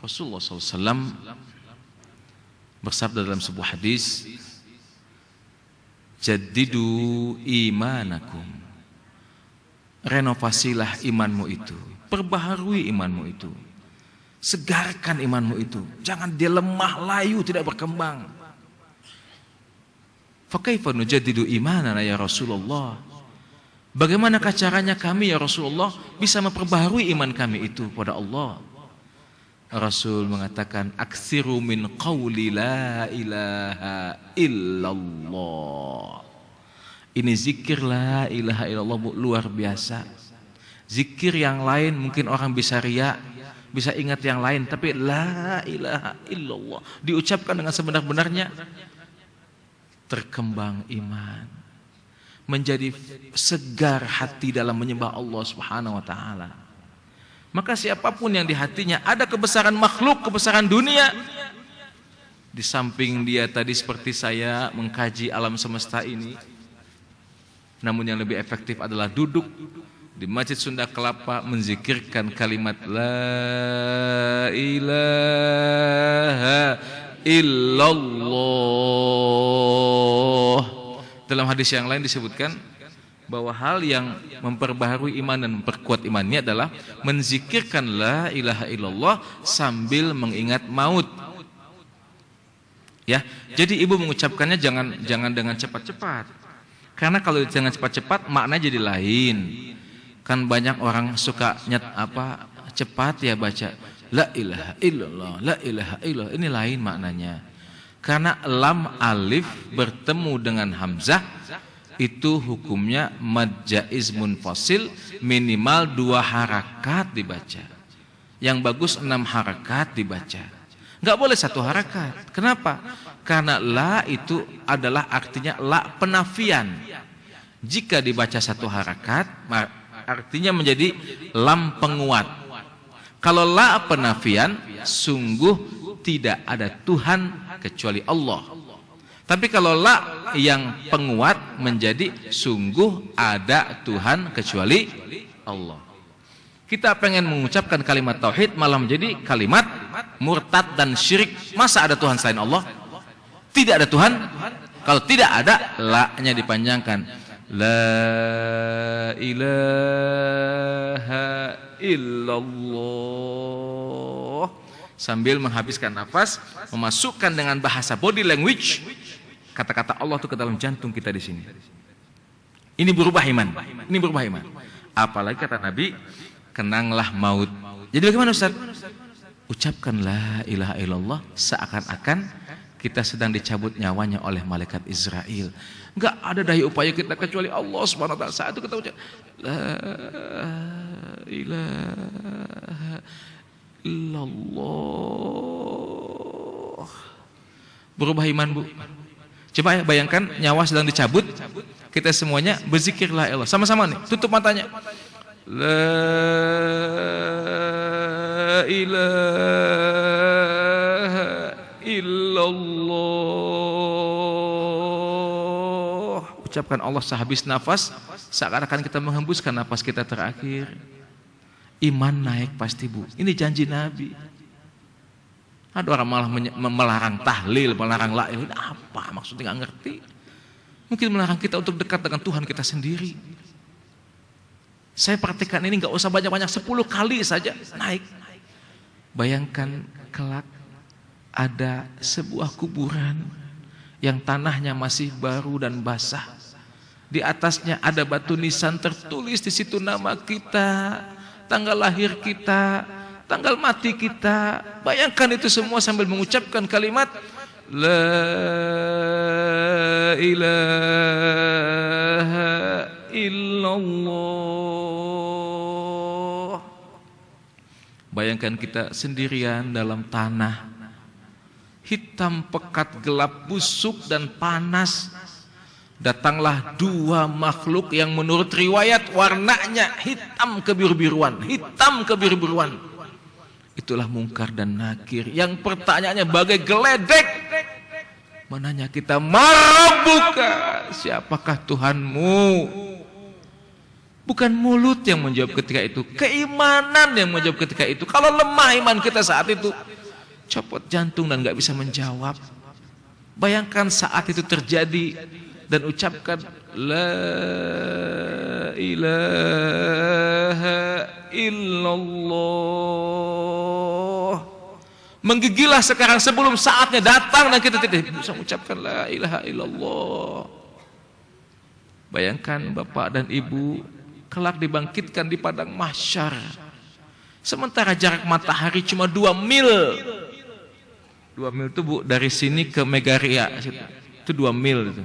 Rasulullah SAW bersabda dalam sebuah hadis, jaddidu imanakum, renovasilah imanmu itu, perbaharui imanmu itu, segarkan imanmu itu, jangan dia lemah layu tidak berkembang. Fa kaifa nujaddidu imanana ya Rasulullah, bagaimanakah caranya kami ya Rasulullah bisa memperbaharui iman kami itu pada Allah? Rasul mengatakan, aksiru min qawli la ilaha illallah. Ini zikir la ilaha illallah, Bu, luar biasa. Zikir yang lain mungkin orang bisa riya, bisa ingat yang lain, tapi la ilaha illallah diucapkan dengan sebenar-benarnya, terkembang iman, menjadi segar hati dalam menyembah Allah Subhanahu wa taala. Maka siapapun yang di hatinya ada kebesaran makhluk, kebesaran dunia, di samping dia tadi seperti saya mengkaji alam semesta ini, namun yang lebih efektif adalah duduk di Masjid Sunda Kelapa menzikirkan kalimat la ilaha illallah. Dalam hadis yang lain disebutkan bahwa hal yang memperbaharui iman dan memperkuat imannya adalah menzikirkan la ilaha illallah sambil mengingat maut. Ya, jadi ibu mengucapkannya jangan dengan cepat-cepat. Karena kalau jangan cepat-cepat maknanya jadi lain. Kan banyak orang suka cepat ya baca la ilaha illallah, la ilaha illallah. Ini lain maknanya. Karena lam alif bertemu dengan hamzah itu hukumnya mad jaiz munfasil, minimal 2 harakat dibaca. Yang bagus 6 harakat dibaca. Enggak boleh 1 harakat. Kenapa? Karena la itu adalah artinya la penafian. Jika dibaca 1 harakat, artinya menjadi lam penguat. Kalau la penafian, sungguh tidak ada Tuhan kecuali Allah. Tapi kalau la yang penguat menjadi sungguh ada Tuhan kecuali Allah. Kita pengen mengucapkan kalimat tauhid malah menjadi kalimat murtad dan syirik. Masa ada Tuhan selain Allah? Tidak ada Tuhan. Kalau tidak ada, la-nya dipanjangkan. La ilaha illallah. Sambil menghabiskan nafas, memasukkan dengan bahasa body language kata-kata Allah itu ke dalam jantung kita di sini. Ini berubah iman. Ini berubah iman. Apalagi kata Nabi, kenanglah maut. Jadi bagaimana Ustaz? Ucapkan la ilaha illallah seakan-akan kita sedang dicabut nyawanya oleh malaikat Israel. Enggak ada daya upaya kita kecuali Allah Subhanahu wa taala. Saat itu kita ucap la ilaha illallah. Berubah iman, Bu. Coba ya bayangkan nyawa sedang dicabut, kita semuanya berzikir la ilaha. Sama-sama nih, tutup matanya. La ilaha illallah. Ucapkan Allah sehabis nafas, seakan-akan kita menghembuskan nafas kita terakhir. Iman naik pasti, Bu. Ini janji Nabi. Ada orang malah melarang tahlil, melarang la ilaha. Apa maksudnya nggak ngerti? Mungkin melarang kita untuk dekat dengan Tuhan kita sendiri. Saya praktikkan ini nggak usah banyak-banyak, 10 kali saja naik. Bayangkan kelak ada sebuah kuburan yang tanahnya masih baru dan basah. Di atasnya ada batu nisan tertulis di situ nama kita, tanggal lahir kita, tanggal mati kita. Bayangkan itu semua sambil mengucapkan kalimat la ilaha illallah. Bayangkan kita sendirian dalam tanah, hitam pekat, gelap, busuk dan panas. Datanglah 2 makhluk yang menurut riwayat warnanya hitam kebiru-biruan, hitam kebiru-biruan. Itulah Mungkar dan Nakir yang pertanyaannya bagai geledek menanya kita, Marabuka, siapakah Tuhanmu? Bukan mulut yang menjawab ketika itu, keimanan yang menjawab ketika itu. Kalau lemah iman kita saat itu, copot jantung dan gak bisa menjawab. Bayangkan saat itu terjadi dan ucapkan la ilaha illallah. Menggigilah sekarang sebelum saatnya datang dan kita tidak bisa mengucapkan la ilaha illallah. Bayangkan bapak dan ibu kelak dibangkitkan di padang mahsyar. Sementara jarak matahari cuma 2 mil. 2 mil itu Bu, dari sini ke Megaria. Itu 2 mil itu.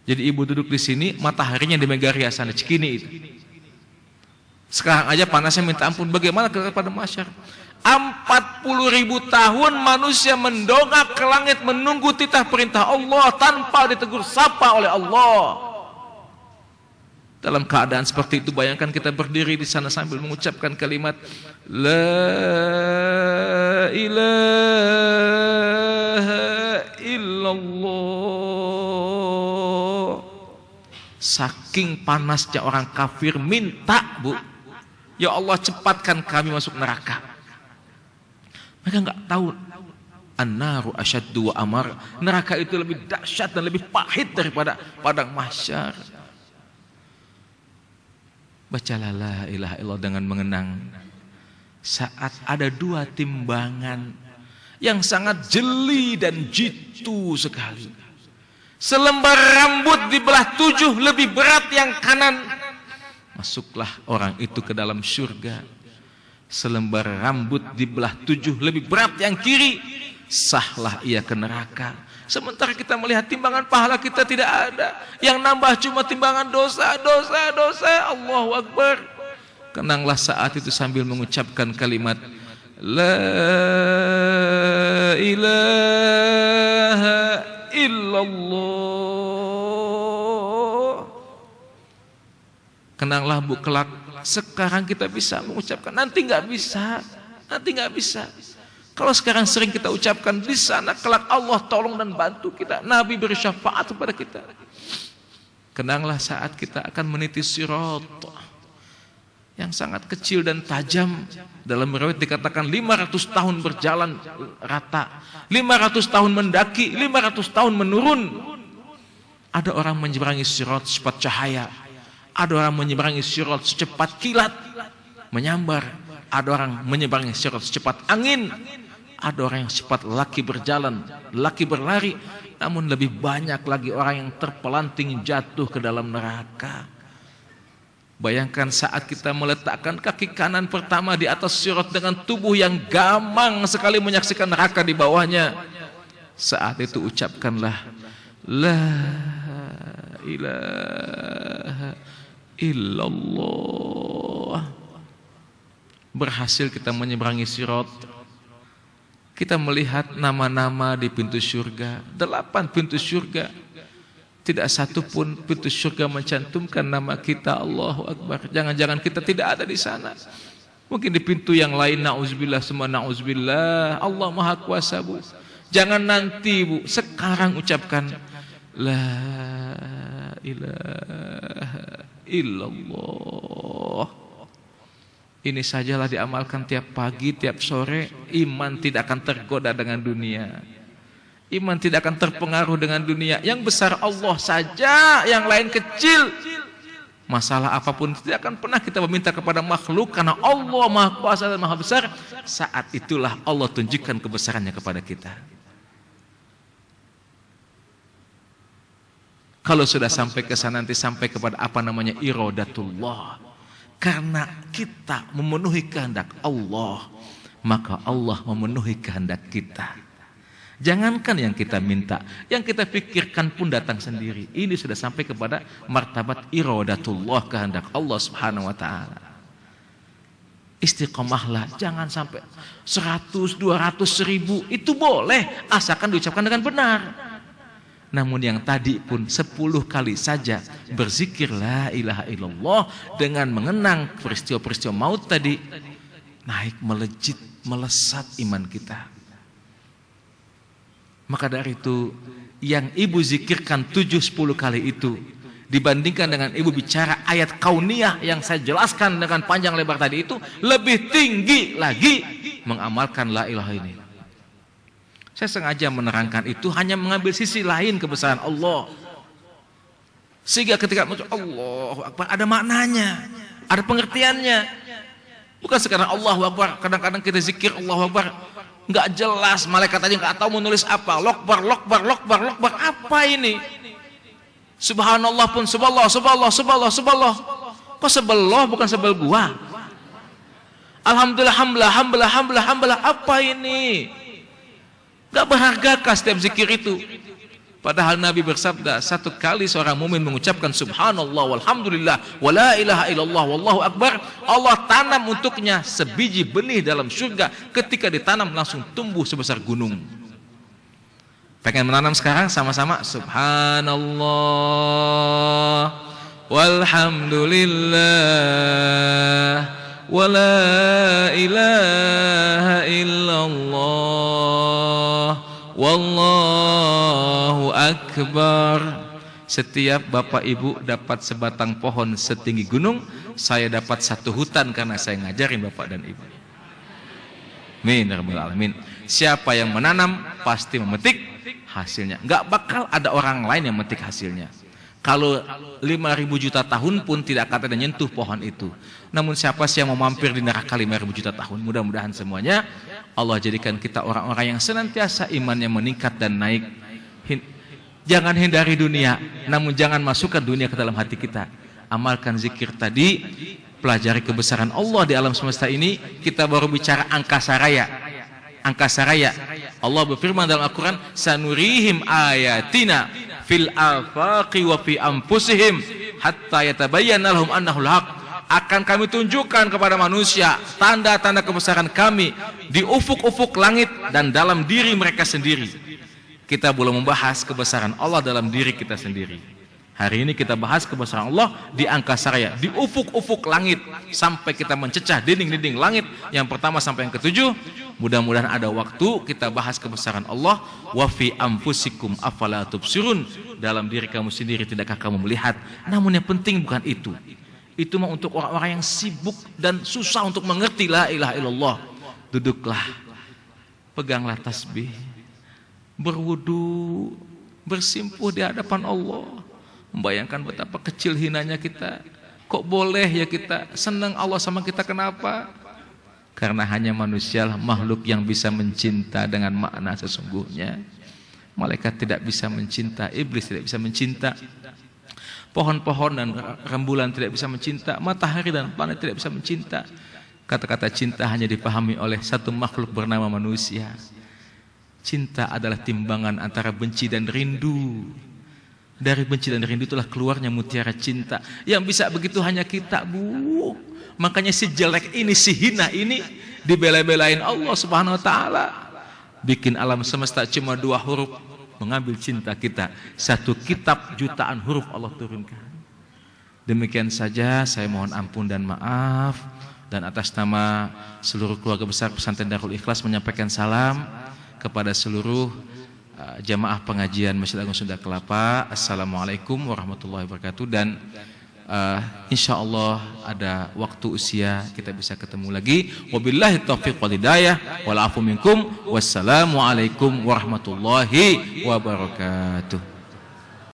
Jadi ibu duduk di sini, mataharinya di Megaria sana, Cikini itu. Sekarang aja panasnya minta ampun. Bagaimana kepada mahsyar? 40.000 tahun manusia mendongak ke langit menunggu titah perintah Allah tanpa ditegur sapa oleh Allah. Dalam keadaan seperti itu, bayangkan kita berdiri di sana sambil mengucapkan kalimat la ilaha illallah. Saking panasnya orang kafir minta, Bu, ya Allah cepatkan kami masuk neraka. Mereka nggak tahu an-naru asyaddu wa amar. Neraka itu lebih dahsyat dan lebih pahit daripada padang mahsyar. Bacalah la ilaha illallah dengan mengenang saat ada 2 timbangan yang sangat jeli dan jitu sekali. Selembar rambut dibelah 7 lebih berat yang kanan. Masuklah orang itu ke dalam surga. Selembar rambut dibelah 7 lebih berat yang kiri. Sahlah ia ke neraka. Sementara kita melihat timbangan pahala kita tidak ada. Yang nambah cuma timbangan dosa. Allahu Akbar. Kenanglah saat itu sambil mengucapkan kalimat la ilaha illallah. Kenanglah Bu, kelak sekarang kita bisa mengucapkan, nanti nggak bisa. Kalau sekarang sering kita ucapkan, di sana kelak Allah tolong dan bantu kita. Nabi beri syafaat kepada kita. Kenanglah saat kita akan meniti sirat yang sangat kecil dan tajam. Dalam riwayat dikatakan 500 tahun berjalan rata, 500 tahun mendaki, 500 tahun menurun. Ada orang menyeberangi sirat secepat cahaya, ada orang menyeberangi sirat secepat kilat menyambar, ada orang menyeberangi sirat secepat angin. Ada orang yang cepat laki berjalan, laki berlari, namun lebih banyak lagi orang yang terpelanting jatuh ke dalam neraka. Bayangkan saat kita meletakkan kaki kanan pertama di atas sirat dengan tubuh yang gamang sekali menyaksikan neraka di bawahnya. Saat itu ucapkanlah la ilaha illallah. Berhasil kita menyeberangi sirat. Kita melihat nama-nama di pintu surga, 8 pintu surga. Tidak satu pun pintu surga mencantumkan nama kita. Allahu Akbar. Jangan-jangan kita tidak ada di sana. Mungkin di pintu yang lain, na'udzubillah, semua na'udzubillah. Allah Maha Kuasa, Bu. Jangan nanti, Bu. Sekarang ucapkan la ilaha illallah. Ini sajalah diamalkan tiap pagi, tiap sore. Iman tidak akan tergoda dengan dunia. Iman tidak akan terpengaruh dengan dunia. Yang besar Allah saja, yang lain kecil. Masalah apapun tidak akan pernah kita meminta kepada makhluk, karena Allah Maha Kuasa dan Maha Besar. Saat itulah Allah tunjukkan kebesarannya kepada kita. Kalau sudah sampai ke sana, nanti sampai kepada apa namanya iradatullah. Karena kita memenuhi kehendak Allah, maka Allah memenuhi kehendak kita. Jangankan yang kita minta, yang kita pikirkan pun datang sendiri. Ini sudah sampai kepada martabat iradatullah, kehendak Allah Subhanahu wa taala. Istiqomahlah, jangan sampai 100, 200, 1000, itu boleh asalkan diucapkan dengan benar. Namun yang tadi pun 10 kali saja berzikir la ilaha illallah dengan mengenang peristiwa-peristiwa maut tadi, naik melejit, melesat iman kita. Maka dari itu yang ibu zikirkan 7-10 kali itu dibandingkan dengan ibu bicara ayat kauniyah yang saya jelaskan dengan panjang lebar tadi itu, lebih tinggi lagi mengamalkan la ilaha ini. Saya sengaja menerangkan itu hanya mengambil sisi lain kebesaran Allah, sehingga ketika Allahu Akbar ada maknanya, ada pengertiannya. Bukan sekarang Allahu Akbar, kadang-kadang kita zikir Allahu Akbar nggak jelas, malaikat aja nggak tahu menulis apa. Lokbar, lokbar, lokbar, lokbar, apa ini? Subhanallah pun subhanallah, subhanallah, subhanallah, subhanallah. Kok sebellah bukan sebel gua? Alhamdulillah, hamdalah, hamdalah, hamdalah, hamdalah, apa ini? Gak berhargakah setiap zikir itu? Padahal Nabi bersabda, satu kali seorang mumin mengucapkan subhanallah walhamdulillah wala ilaha illallah wallahu akbar, Allah tanam untuknya sebiji benih dalam surga. Ketika ditanam langsung tumbuh sebesar gunung. Pengen menanam sekarang sama-sama? Subhanallah walhamdulillah wala ilaha illallah wallahu akbar. Setiap bapak ibu dapat sebatang pohon setinggi gunung, saya dapat satu hutan karena saya ngajarin bapak dan ibu. Amin ya rabbal alamin. Siapa yang menanam pasti memetik hasilnya. Nggak bakal ada orang lain yang memetik hasilnya. Kalau 5.000 juta tahun pun tidak akan ada nyentuh pohon itu. Namun siapa sih yang mau mampir di neraka 5.000 juta tahun? Mudah-mudahan semuanya Allah jadikan kita orang-orang yang senantiasa imannya meningkat dan naik. Jangan hindari dunia, namun jangan masukkan dunia ke dalam hati kita. Amalkan zikir tadi, pelajari kebesaran Allah di alam semesta ini. Kita baru bicara angkasa raya. Angkasa raya. Allah berfirman dalam Al-Quran, sanurihim ayatina fil afaqi wa fi anfusihim hatta yatabayyana lahum annahul haq. Akan kami tunjukkan kepada manusia tanda-tanda kebesaran kami di ufuk-ufuk langit dan dalam diri mereka sendiri. Kita belum membahas kebesaran Allah dalam diri kita sendiri. Hari ini kita bahas kebesaran Allah di angkasa raya, di ufuk-ufuk langit, sampai kita mencecah dinding-dinding langit yang pertama sampai yang ketujuh. Mudah-mudahan ada waktu kita bahas kebesaran Allah. Wa fi anfusikum afala tubsirun. Dalam diri kamu sendiri tidakkah kamu melihat? Namun yang penting bukan itu. Itu mah untuk orang-orang yang sibuk dan susah untuk mengerti la ilaha illallah. Duduklah, peganglah tasbih, berwudu, bersimpuh di hadapan Allah. Membayangkan betapa kecil hinanya kita. Kok boleh ya kita senang Allah sama kita? Kenapa? Karena hanya manusia makhluk yang bisa mencinta dengan makna sesungguhnya. Malaikat tidak bisa mencinta, iblis tidak bisa mencinta, pohon-pohon dan rembulan tidak bisa mencinta, matahari dan planet tidak bisa mencinta. Kata-kata cinta hanya dipahami oleh satu makhluk bernama manusia. Cinta adalah timbangan antara benci dan rindu. Dari benci dan rindu itulah keluarnya mutiara cinta. Yang bisa begitu hanya kita, Bu. Makanya si jelek ini, si hina ini dibela-belain Allah Subhanahu wa taala. Bikin alam semesta cuma 2 huruf, mengambil cinta kita. 1 kitab jutaan huruf Allah turunkan. Demikian saja, saya mohon ampun dan maaf, dan atas nama seluruh keluarga besar Pesantren Darul Ikhlas menyampaikan salam kepada seluruh jamaah pengajian Masjid Agung Sunda Kelapa. Assalamualaikum warahmatullahi wabarakatuh. Dan insyaallah ada waktu usia kita bisa ketemu lagi. Wabillahi taufiq wal hidayah wal afu minkum. Wassalamualaikum warahmatullahi wabarakatuh.